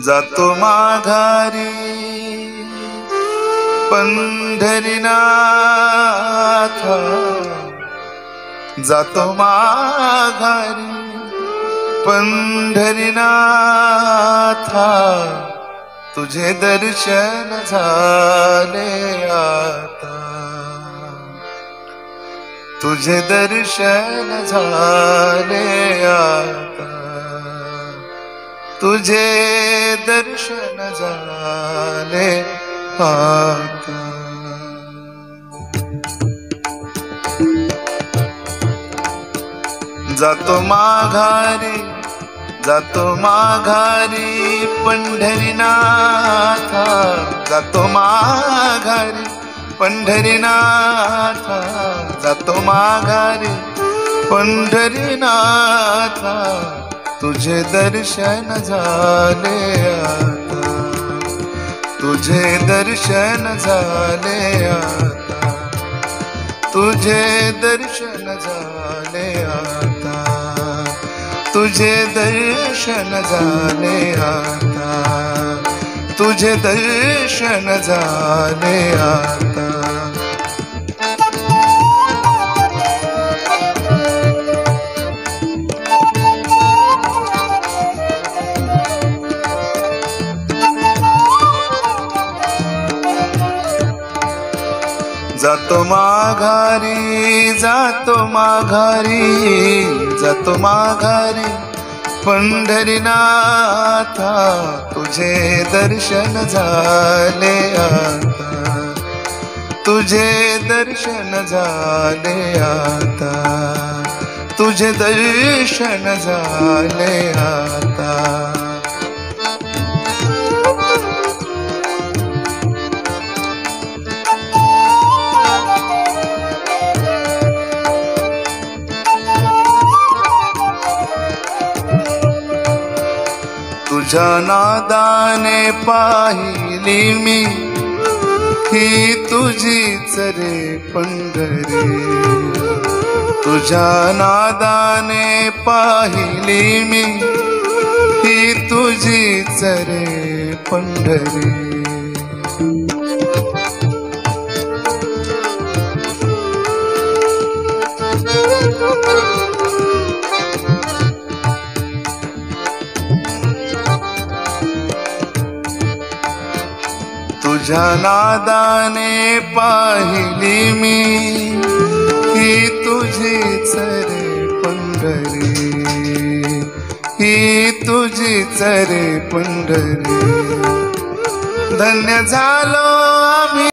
जातो माघारी पंढरीनाथ, जातो माघारी पंढरीनाथ, तुझे दर्शन झाले आता, तुझे दर्शन झाले आता, तुझे दर्शन झाले आता। जातो माघारी, जातो माघारी पंढरीनाथ, जातो माघारी पंढरीनाथ, जातो माघारी पंढरीनाथ, तुझे दर्शन झाले आता, तुझे दर्शन झाले आता, तुझे दर्शन झाले आता, तुझे दर्शन झाले आता, तुझे दर्शन झाले आता। जातो माघारी, जातो माघारी, जातो माघारी पंढरीनाथ, तुझे दर्शन झाले आता, तुझे दर्शन झाले आता, तुझे दर्शन झाले आता। तुझ्या नादाने पाहिली मी ही तुझीच रे पंढरी, तुझ्या नादाने पाहिली मी ही तुझीच रे पंढरी। तुझ्या नादाने पाहिली मी ही तुझीच रे पंढरी, ही तुझीच रे पंढरी। धन्य झालो